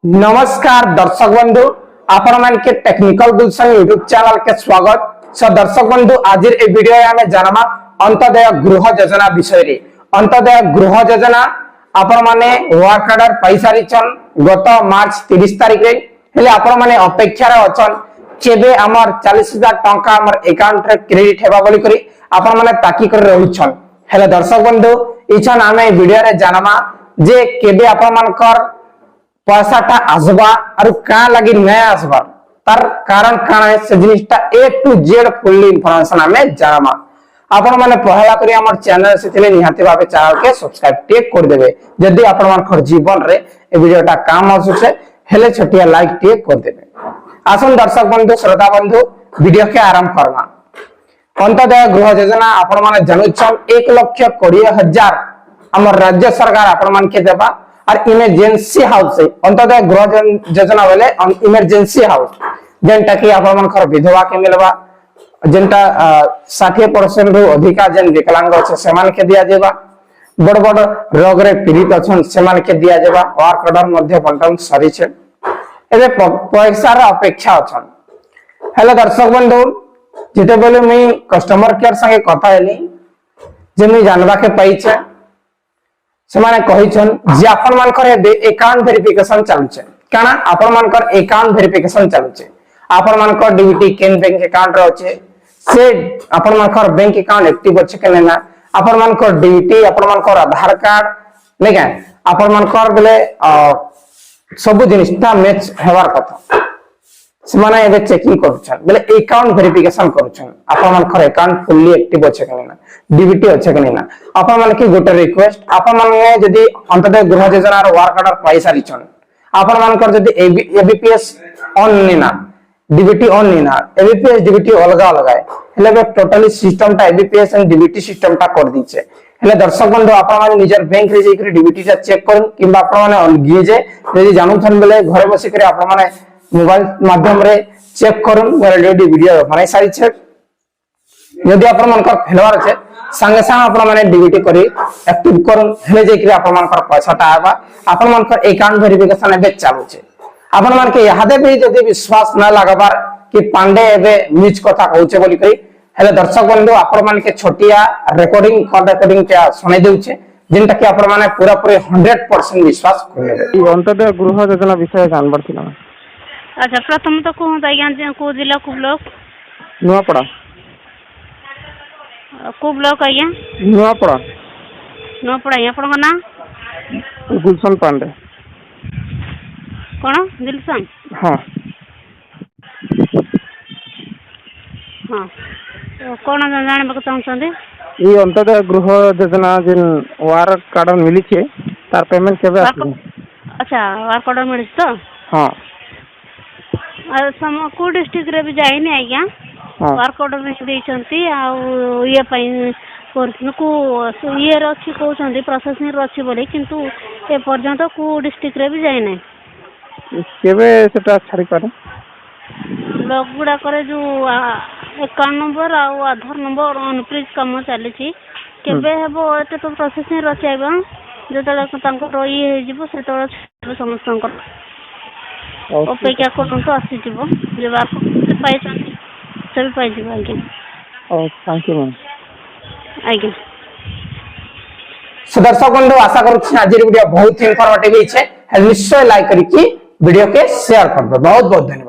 नमस्कार दर्शक बंधु आपण मान के टेक्निकल गुलशन यूट्यूब चैनल के स्वागत। सो दर्शक बंधु आज ए वीडियो में जानमा अंत्योदय गृह योजना विषय रे। अंत्योदय गृह योजना आपण माने वर्क ऑर्डर पैसा रिचन गत मार्च 30 तारिख रे हेले आपण माने अपेक्षा रे अछन केबे हमर 40,000 टंका हमर अकाउंट रे क्रेडिट हेबा बोली करी आपण माने ताकी कर रहउछन। हेले दर्शक बंधु इछन हमें वीडियो रे जानमा जे केबे आपण मानकर पैसाटा आसबा और का लगी नया आसबा तार कारण काण है से जिनिसटा ए टू जेड फुल्ली इंफॉर्मेशन हमें जानमा। आपण माने पहला करी हमर चैनल से निहाती भाबे चैनल के सब्सक्राइब टेक कर देबे जदी आपण मानकर जीवन रे ए वीडियोटा काम आसुछे हेले छोटिया लाइक टेक कर देबे। आसन दर्शक बंधु श्रोता बंधु वीडियो के आरंभ करमा। अंत्योदय गृह योजना आपण माने जानुछन 1,20,000 हमर राज्य सरकार आपण मान के देबा और इमरजेंसी हाउस है अंत्योदय गृह योजना वाले इमरजेंसी हाउस जेनटा कि आपण मनकर विधवा के मिलबा जेनटा 60% रु अधिका जेन विकलांग अछि सेमान के दिया जेबा बड़ बड़ रोग रे पीड़ित अछन सेमान के दिया जेबा वर्क ऑर्डर मध्ये बंटन सरी छे एबे पैसा रा अपेक्षा अछन। हेलो दर्शक बंधु जेते बेले मी कस्टमर केयर संगे कथा हेली जे मी जानबा के पाई छे सेमाने कहिछन जे आपण मानकर अकाउंट वेरिफिकेशन चालू छे काना आपण मानकर अकाउंट वेरिफिकेशन चालू छे आपण मानकर डीबीटी केन बैंक अकाउंट रे अछि से आपण मानकर बैंक अकाउंट एक्टिव अछि के ना आपण मानकर डीबीटी आपण मानकर आधार कार्ड लेके आपण मानकर बेले सब जिनिसटा मैच हेवार कथा सेमाने एबे चेकिंग करूछन बेले अकाउंट वेरिफिकेशन करूछन आपण मानकर अकाउंट फुल्ली एक्टिव अछि के ना डीबीटी अछि के ना आपण मान की गोटे रिक्वेस्ट आपण माने जदी अंतदय गृह योजना रो वर्क ऑर्डर पैसा रिचन आपण मानकर जदी एबीपीएस ऑन निना डीबीटी ऑन निना एबीपीएस डीबीटी अलगा अलगा है हेले बे टोटली सिस्टम ता एबीपीएस एंड डीबीटी सिस्टम ता कर दीछे हेले दर्शक बंधु आपण माने निजर बैंक रे जेकरी डीबीटी ता चेक करन किबा आपण माने अलगी जे जदी जानउथन बेले घरे बसी करे आपण माने मोबाइल माध्यम रे चेक करन ऑलरेडी वीडियो माने सारी चेक यदि आपण मानकर फेलवार छे संगे संग आपण माने डीबीटी करी एक्टिव करन हेले जे कि आपण मानकर पैसाटा आबा आपण मानकर अकाउंट वेरिफिकेशन एबे चालू छे आपण मान के यहादे भी जदी विश्वास न लागबार कि पांडे एबे न्यूज कथा कहउछे बोली करी हेले दर्शक बंधु आपण मान के छोटिया रिकॉर्डिंग कॉल रिकॉर्डिंग के सुनाई देउछे जेनटा कि आपण माने पूरा पूरी 100% विश्वास करले ई अंतदय गृह योजना विषय जानबर थिला। अच्छा प्रथम तो को आज्ञा को जिला को ब्लॉक नुआपड़ा को ब्लॉक आज्ञा नुआपड़ा नुआपड़ा आपण ना गुलशन पांडे कौन दिलसन हां हां तो कौन जाने बक चाहछन ई अंतदय गृह योजना जिन वार कार्ड मिली छे तार पेमेंट केबे आसी। अच्छा वार कार्ड मिली तो हां सम को डिस्ट्रिक्ट रे भी जाइनी आज्ञा वार कार्ड में देइछंती आ ये पई करथन को ये रछि कहउछंती प्रोसेसिंग रछि बोले किंतु ए पर्यंत को डिस्ट्रिक्ट रे भी जाय नै केबे सेटा छाड़ी पारे ब्लॉक गुडा करे जो अकाउंट नंबर आ आधार नंबर अनप्रिज काम चली छी केबे हेबो एते तो प्रोसेसिंग रछि आबा जतला तांको रही हे जिवो सेतला समस्त अपेक्षा करूँ तो आसी जीवो जब आप पैसा सभी पाई जीवो आज्ञा। थैंक यू मैम आज्ञा। दर्शक बंधु आशा करूँ आज वीडियो बहुत इंफॉर्मेटिव है निश्चय लाइक करके वीडियो के शेयर कर दो। बहुत बहुत धन्यवाद।